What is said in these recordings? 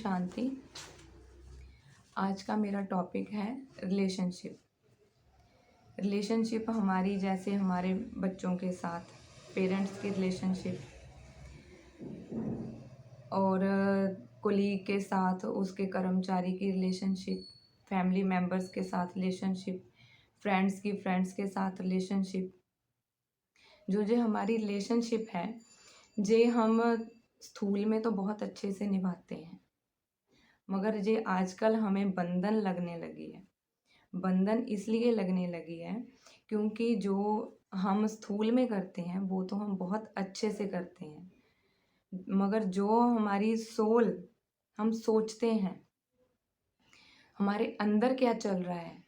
शांति। आज का मेरा टॉपिक है रिलेशनशिप। रिलेशनशिप हमारी, जैसे हमारे बच्चों के साथ पेरेंट्स की रिलेशनशिप और कोलीग के साथ उसके कर्मचारी की रिलेशनशिप, फैमिली मेम्बर्स के साथ रिलेशनशिप, फ्रेंड्स के साथ रिलेशनशिप, जो हमारी रिलेशनशिप है जे हम स्थूल में तो बहुत अच्छे से निभाते हैं, मगर जे आजकल हमें बंधन लगने लगी है। बंधन इसलिए लगने लगी है क्योंकि जो हम स्थूल में करते हैं वो तो हम बहुत अच्छे से करते हैं, मगर जो हमारी सोल, हम सोचते हैं हमारे अंदर क्या चल रहा है,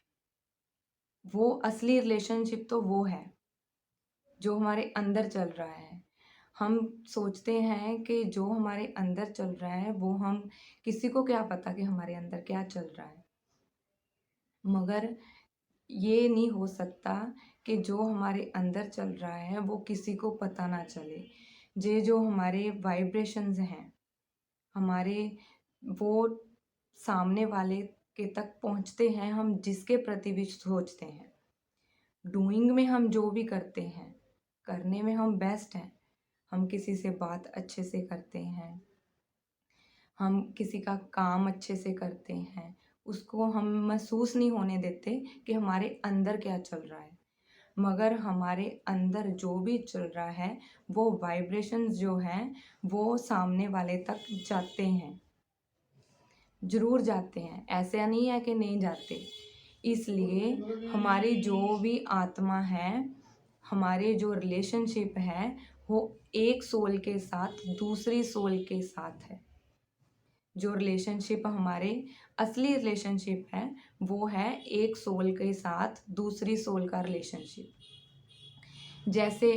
वो असली रिलेशनशिप तो वो है जो हमारे अंदर चल रहा है। हम सोचते हैं कि जो हमारे अंदर चल रहा है वो हम, किसी को क्या पता कि हमारे अंदर क्या चल रहा है, मगर ये नहीं हो सकता कि जो हमारे अंदर चल रहा है वो किसी को पता ना चले। जो हमारे वाइब्रेशंस हैं हमारे, वो सामने वाले के तक पहुंचते हैं, हम जिसके प्रति भी सोचते हैं। डूइंग में हम जो भी करते हैं, करने में हम बेस्ट हैं। हम किसी से बात अच्छे से करते हैं, हम किसी का काम अच्छे से करते हैं, उसको हम महसूस नहीं होने देते कि हमारे अंदर क्या चल रहा है, मगर हमारे अंदर जो भी चल रहा है वो वाइब्रेशंस जो हैं वो सामने वाले तक जाते हैं, ज़रूर जाते हैं। ऐसा नहीं है कि नहीं जाते। इसलिए हमारी जो भी आत्मा है, हमारे जो रिलेशनशिप है वो एक सोल के साथ दूसरी सोल के साथ है। जो रिलेशनशिप हमारे असली रिलेशनशिप है वो है एक सोल के साथ दूसरी सोल का रिलेशनशिप। जैसे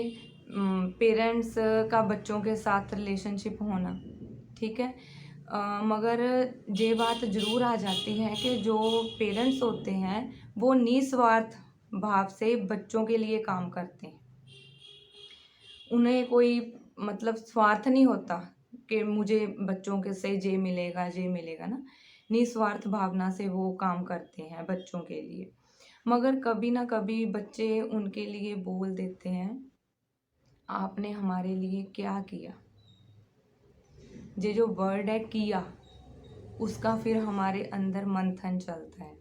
पेरेंट्स का बच्चों के साथ रिलेशनशिप होना, ठीक है, मगर ये बात ज़रूर आ जाती है कि जो पेरेंट्स होते हैं वो निस्वार्थ भाव से बच्चों के लिए काम करते हैं। उन्हें कोई मतलब स्वार्थ नहीं होता कि मुझे बच्चों के से ये मिलेगा ना। निस्वार्थ भावना से वो काम करते हैं बच्चों के लिए, मगर कभी ना कभी बच्चे उनके लिए बोल देते हैं, आपने हमारे लिए क्या किया। ये जो वर्ड है किया, उसका फिर हमारे अंदर मंथन चलता है।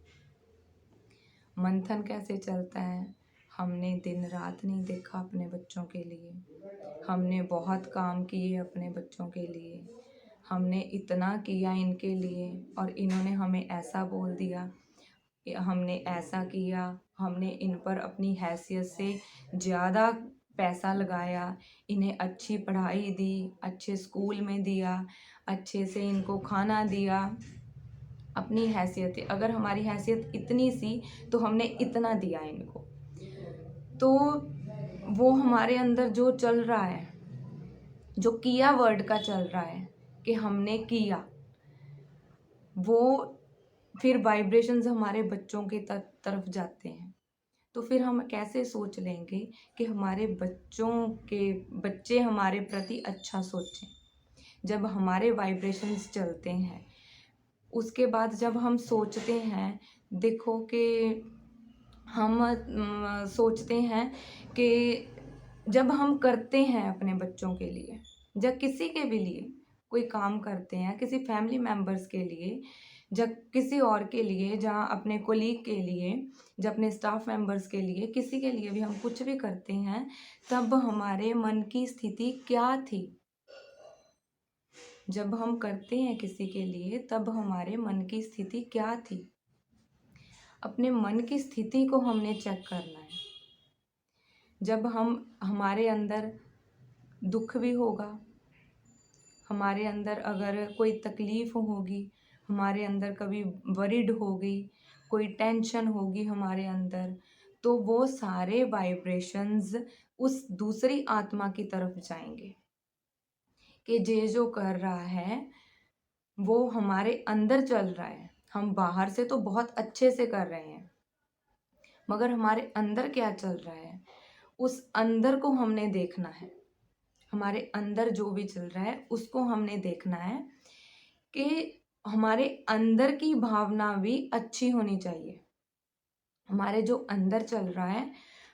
मंथन कैसे चलता है? हमने दिन रात नहीं देखा अपने बच्चों के लिए, हमने बहुत काम किए अपने बच्चों के लिए, हमने इतना किया इनके लिए और इन्होंने हमें ऐसा बोल दिया, हमने ऐसा किया, हमने इन पर अपनी हैसियत से ज़्यादा पैसा लगाया, इन्हें अच्छी पढ़ाई दी, अच्छे स्कूल में दिया, अच्छे से इनको खाना दिया। अपनी हैसियत, अगर हमारी हैसियत इतनी सी तो हमने इतना दिया इनको। तो वो हमारे अंदर जो चल रहा है, जो किया वर्ड का चल रहा है कि हमने किया, वो फिर वाइब्रेशंस हमारे बच्चों के तरफ जाते हैं। तो फिर हम कैसे सोच लेंगे कि हमारे बच्चे हमारे प्रति अच्छा सोचें, जब हमारे वाइब्रेशंस चलते हैं। उसके बाद जब हम सोचते हैं, देखो कि हम सोचते हैं कि जब हम करते हैं अपने बच्चों के लिए, जब किसी के भी लिए कोई काम करते हैं, किसी फैमिली मेम्बर्स के लिए, जब किसी और के लिए, जहाँ अपने कोलीग के लिए, जब अपने स्टाफ मेम्बर्स के लिए, किसी के लिए भी हम कुछ भी करते हैं, तब हमारे मन की स्थिति क्या थी। जब हम करते हैं किसी के लिए तब हमारे मन की स्थिति क्या थी। अपने मन की स्थिति को हमने चेक करना है। जब हमारे अंदर दुख भी होगा, हमारे अंदर अगर कोई तकलीफ़ होगी, हमारे अंदर कभी वरिड होगी, कोई टेंशन होगी हमारे अंदर, तो वो सारे वाइब्रेशंस उस दूसरी आत्मा की तरफ जाएंगे कि ये जो कर रहा है वो हमारे अंदर चल रहा है। हम बाहर से तो बहुत अच्छे से कर रहे हैं, मगर हमारे अंदर क्या चल रहा है, उस अंदर को हमने देखना है। हमारे अंदर जो भी चल रहा है उसको हमने देखना है कि हमारे अंदर की भावना भी अच्छी होनी चाहिए। हमारे जो अंदर चल रहा है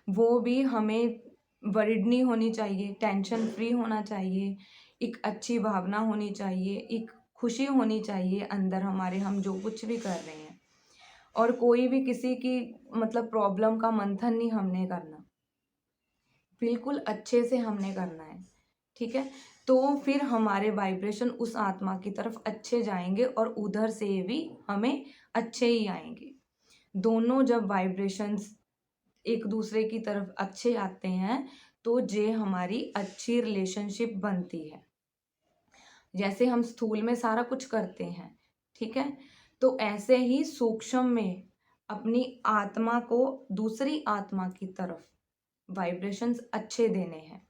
वो भी हमें वरीड नहीं होनी चाहिए, टेंशन फ्री होना चाहिए, एक अच्छी भावना होनी चाहिए, एक खुशी होनी चाहिए अंदर हमारे, हम जो कुछ भी कर रहे हैं। और कोई भी किसी की मतलब प्रॉब्लम का मंथन नहीं हमने करना, बिल्कुल अच्छे से हमने करना है, ठीक है। तो फिर हमारे वाइब्रेशन उस आत्मा की तरफ अच्छे जाएंगे और उधर से भी हमें अच्छे ही आएंगे। दोनों जब वाइब्रेशंस एक दूसरे की तरफ अच्छे आते हैं तो ये हमारी अच्छी रिलेशनशिप बनती है। जैसे हम स्थूल में सारा कुछ करते हैं, ठीक है, तो ऐसे ही सूक्ष्म में अपनी आत्मा को दूसरी आत्मा की तरफ वाइब्रेशंस अच्छे देने हैं।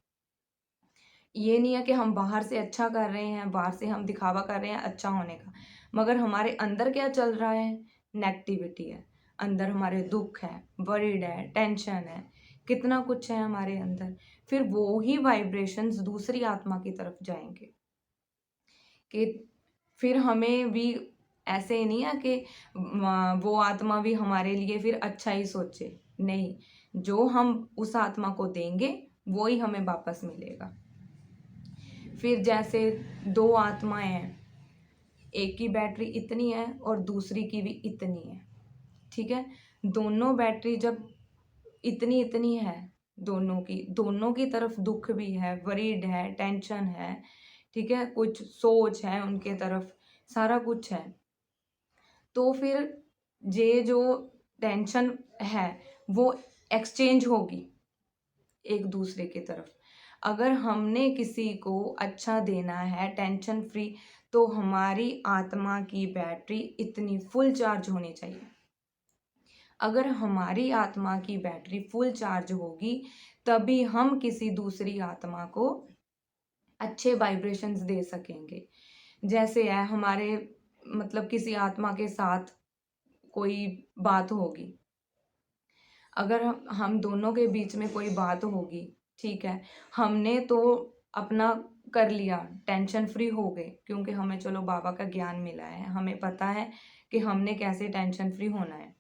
ये नहीं है कि हम बाहर से अच्छा कर रहे हैं, बाहर से हम दिखावा कर रहे हैं अच्छा होने का, मगर हमारे अंदर क्या चल रहा है, नेगेटिविटी है, अंदर हमारे दुख है, वरीड है, टेंशन है, कितना कुछ है हमारे अंदर। फिर वो ही वाइब्रेशंस दूसरी आत्मा की तरफ जाएंगे कि फिर हमें भी ऐसे नहीं है कि वो आत्मा भी हमारे लिए फिर अच्छा ही सोचे, नहीं, जो हम उस आत्मा को देंगे वो ही हमें वापस मिलेगा। फिर जैसे दो आत्माएं हैं, एक की बैटरी इतनी है और दूसरी की भी इतनी है, ठीक है, दोनों बैटरी जब इतनी इतनी है, दोनों की तरफ दुख भी है, वरीड है, टेंशन है, ठीक है, कुछ सोच है उनके तरफ, सारा कुछ है, तो फिर ये जो टेंशन है वो एक्सचेंज होगी एक दूसरे की तरफ। अगर हमने किसी को अच्छा देना है टेंशन फ्री, तो हमारी आत्मा की बैटरी इतनी फुल चार्ज होनी चाहिए। अगर हमारी आत्मा की बैटरी फुल चार्ज होगी तभी हम किसी दूसरी आत्मा को अच्छे वाइब्रेशंस दे सकेंगे। जैसे है हमारे मतलब किसी आत्मा के साथ कोई बात होगी, अगर हम दोनों के बीच में कोई बात होगी, ठीक है, हमने तो अपना कर लिया, टेंशन फ्री हो गए, क्योंकि हमें चलो बाबा का ज्ञान मिला है, हमें पता है कि हमने कैसे टेंशन फ्री होना है,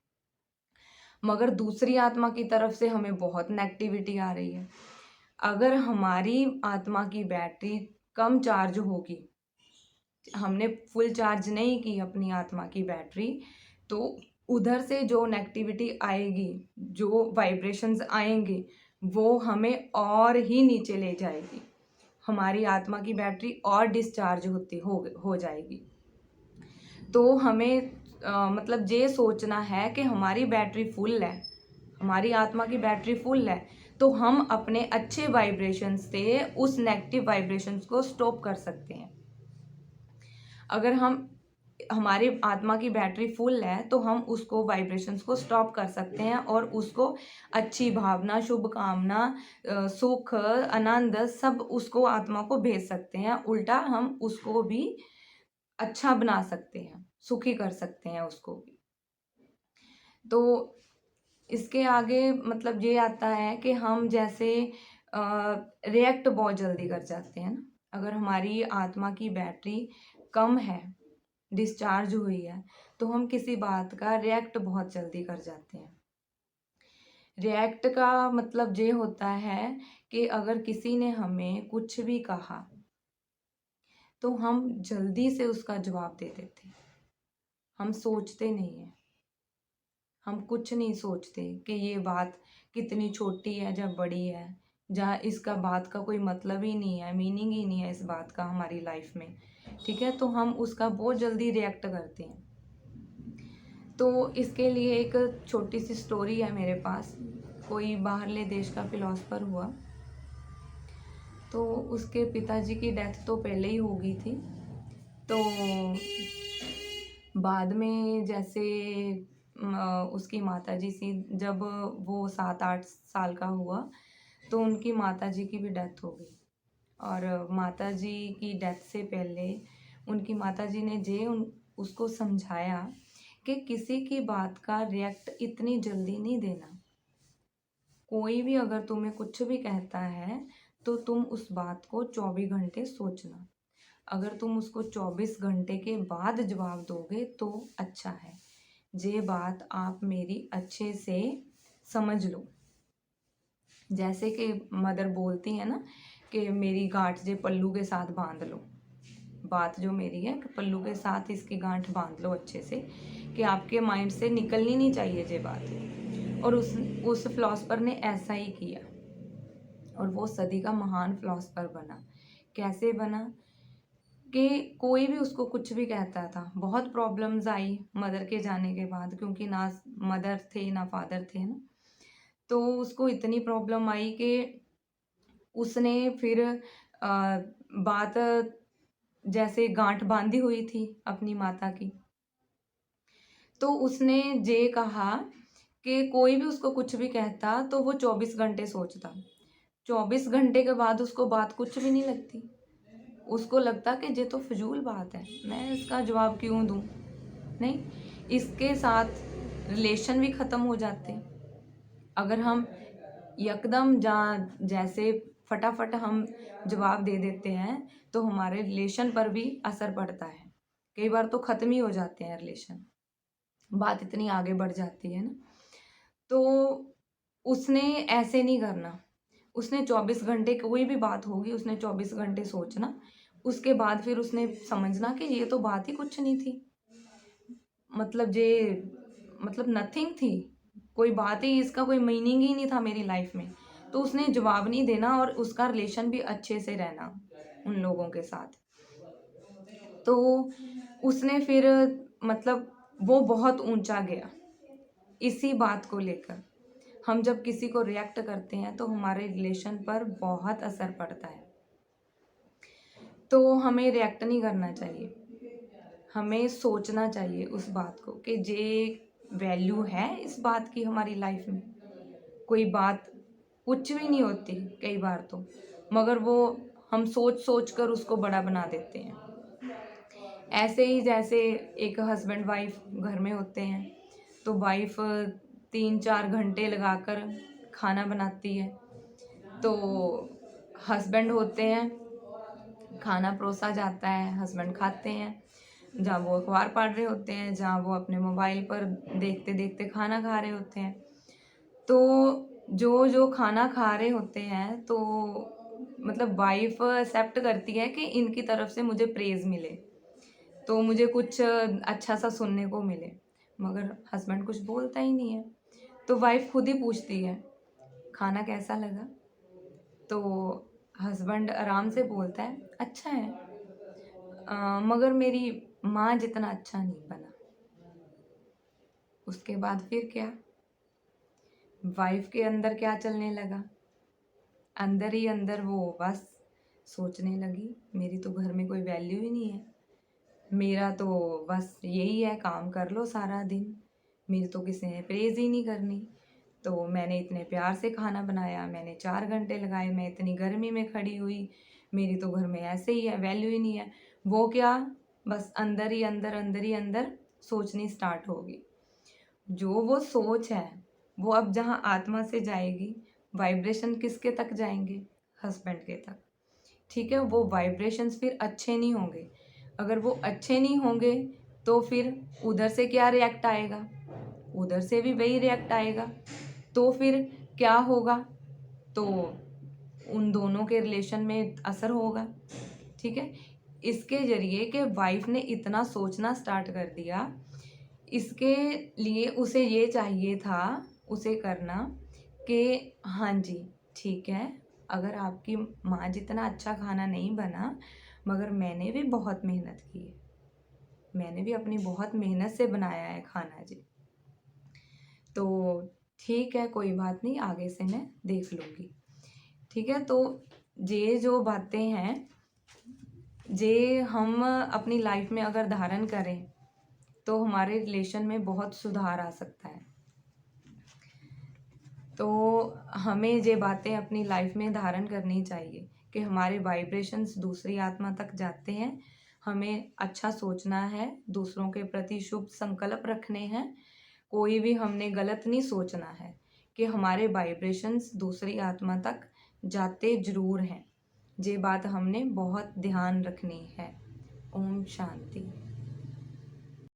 मगर दूसरी आत्मा की तरफ से हमें बहुत नेगेटिविटी आ रही है। अगर हमारी आत्मा की बैटरी कम चार्ज होगी, हमने फुल चार्ज नहीं की अपनी आत्मा की बैटरी, तो उधर से जो नेगेटिविटी आएगी, जो वाइब्रेशंस आएंगे, वो हमें और ही नीचे ले जाएगी, हमारी आत्मा की बैटरी और डिस्चार्ज हो जाएगी। तो हमें मतलब ये सोचना है कि हमारी बैटरी फुल है, हमारी आत्मा की बैटरी फुल है, तो हम अपने अच्छे वाइब्रेशंस से उस नेगेटिव वाइब्रेशंस को स्टॉप कर सकते हैं। अगर हमारी आत्मा की बैटरी फुल है तो हम उसको वाइब्रेशंस को स्टॉप कर सकते हैं और उसको अच्छी भावना, शुभ कामना, सुख, आनंद सब उसको आत्मा को भेज सकते हैं। उल्टा हम उसको भी अच्छा बना सकते हैं, सुखी कर सकते हैं उसको भी। तो इसके आगे मतलब ये आता है कि हम जैसे रिएक्ट बहुत जल्दी कर जाते हैं ना, अगर हमारी आत्मा की बैटरी कम है, डिस्चार्ज हुई है, तो हम किसी बात का रिएक्ट बहुत जल्दी कर जाते हैं। रिएक्ट का मतलब ये होता है कि अगर किसी ने हमें कुछ भी कहा तो हम जल्दी से उसका जवाब दे देते हैं, हम सोचते नहीं हैं, हम कुछ नहीं सोचते कि ये बात कितनी छोटी है या बड़ी है, जहाँ इसका बात का कोई मतलब ही नहीं है, मीनिंग ही नहीं है इस बात का हमारी लाइफ में, ठीक है, तो हम उसका बहुत जल्दी रिएक्ट करते हैं। तो इसके लिए एक छोटी सी स्टोरी है मेरे पास। कोई बाहरले देश का फिलोसफर हुआ, तो उसके पिताजी की डेथ तो पहले ही हो गई थी, तो बाद में जैसे उसकी माताजी सी, जब वो 7-8 साल का हुआ तो उनकी माताजी की भी डेथ हो गई। और माताजी की डेथ से पहले उनकी माताजी ने उसको समझाया कि किसी की बात का रिएक्ट इतनी जल्दी नहीं देना, कोई भी अगर तुम्हें कुछ भी कहता है तो तुम उस बात को 24 घंटे सोचना, अगर तुम उसको 24 घंटे के बाद जवाब दोगे तो अच्छा है। ये बात आप मेरी अच्छे से समझ लो। जैसे कि मदर बोलती है ना कि मेरी गांठ जे पल्लू के साथ बांध लो। बात जो मेरी है कि पल्लू के साथ इसकी गांठ बांध लो अच्छे से, कि आपके माइंड से निकलनी नहीं चाहिए ये बात। और उस फिलोसफर ने ऐसा ही किया और वो सदी का महान फिलोसफर बना। कैसे बना कि कोई भी उसको कुछ भी कहता था। बहुत प्रॉब्लम्स आई मदर के जाने के बाद, क्योंकि ना मदर थे ना फादर थे ना। तो उसको इतनी प्रॉब्लम आई कि उसने फिर बात, जैसे गांठ बांधी हुई थी अपनी माता की, तो उसने ये कहा कि कोई भी उसको कुछ भी कहता तो वो 24 घंटे सोचता। 24 घंटे के बाद उसको बात कुछ भी नहीं लगती। उसको लगता कि ये तो फजूल बात है, मैं इसका जवाब क्यों दूं। नहीं, इसके साथ रिलेशन भी ख़त्म हो जाते। अगर हम यकदम जैसे फटाफट हम जवाब दे देते हैं तो हमारे रिलेशन पर भी असर पड़ता है। कई बार तो ख़त्म ही हो जाते हैं रिलेशन, बात इतनी आगे बढ़ जाती है ना। तो उसने ऐसे नहीं करना। उसने 24 घंटे, कोई भी बात होगी उसने 24 घंटे सोचना। उसके बाद फिर उसने समझना कि ये तो बात ही कुछ नहीं थी, मतलब ये मतलब नथिंग थी, कोई बात ही, इसका कोई मीनिंग ही नहीं था मेरी लाइफ में। तो उसने जवाब नहीं देना और उसका रिलेशन भी अच्छे से रहना उन लोगों के साथ। तो उसने फिर मतलब वो बहुत ऊंचा गया इसी बात को लेकर। हम जब किसी को रिएक्ट करते हैं तो हमारे रिलेशन पर बहुत असर पड़ता है। तो हमें रिएक्ट नहीं करना चाहिए, हमें सोचना चाहिए उस बात को कि ये वैल्यू है इस बात की हमारी लाइफ में। कोई बात कुछ भी नहीं होती कई बार तो, मगर वो हम सोच सोच कर उसको बड़ा बना देते हैं। ऐसे ही जैसे एक हस्बैंड वाइफ घर में होते हैं तो वाइफ 3-4 घंटे लगाकर खाना बनाती है, तो हस्बैंड होते हैं, खाना परोसा जाता है, हस्बैंड खाते हैं। जहाँ वो अखबार पढ़ रहे होते हैं, जहाँ वो अपने मोबाइल पर देखते देखते खाना खा रहे होते हैं। तो जो जो खाना खा रहे होते हैं तो मतलब वाइफ एक्सेप्ट करती है कि इनकी तरफ से मुझे प्रेज़ मिले, तो मुझे कुछ अच्छा सा सुनने को मिले, मगर हस्बैंड कुछ बोलता ही नहीं है। तो वाइफ खुद ही पूछती है खाना कैसा लगा, तो हस्बैंड आराम से बोलता है अच्छा है, मगर मेरी माँ जितना अच्छा नहीं बना। उसके बाद फिर क्या, वाइफ के अंदर क्या चलने लगा, अंदर ही अंदर वो बस सोचने लगी मेरी तो घर में कोई वैल्यू ही नहीं है, मेरा तो बस यही है काम कर लो सारा दिन, मेरी तो किसी ने प्रेज़ ही नहीं करनी। तो मैंने इतने प्यार से खाना बनाया, मैंने 4 घंटे लगाए, मैं इतनी गर्मी में खड़ी हुई, मेरी तो घर में ऐसे ही है, वैल्यू ही नहीं है। वो क्या, बस अंदर ही अंदर सोचनी स्टार्ट होगी। जो वो सोच है वो अब जहाँ आत्मा से जाएगी, वाइब्रेशन किसके तक जाएंगे, हस्बैंड के तक। ठीक है, वो वाइब्रेशंस फिर अच्छे नहीं होंगे। अगर वो अच्छे नहीं होंगे तो फिर उधर से क्या रिएक्ट आएगा, उधर से भी वही रिएक्ट आएगा। तो फिर क्या होगा, तो उन दोनों के रिलेशन में असर होगा। ठीक है, इसके जरिए कि वाइफ ने इतना सोचना स्टार्ट कर दिया, इसके लिए उसे ये चाहिए था, उसे करना कि हाँ जी ठीक है, अगर आपकी माँ जितना अच्छा खाना नहीं बना, मगर मैंने भी बहुत मेहनत की है, मैंने भी अपनी बहुत मेहनत से बनाया है खाना जी, तो ठीक है कोई बात नहीं, आगे से मैं देख लूँगी। ठीक है, तो ये जो बातें हैं, ये हम अपनी लाइफ में अगर धारण करें तो हमारे रिलेशन में बहुत सुधार आ सकता है। तो हमें ये बातें अपनी लाइफ में धारण करनी चाहिए कि हमारे वाइब्रेशंस दूसरी आत्मा तक जाते हैं, हमें अच्छा सोचना है, दूसरों के प्रति शुभ संकल्प रखने हैं, कोई भी हमने गलत नहीं सोचना है, कि हमारे वाइब्रेशंस दूसरी आत्मा तक जाते ज़रूर हैं। ये बात हमने बहुत ध्यान रखनी है। ओम शांति।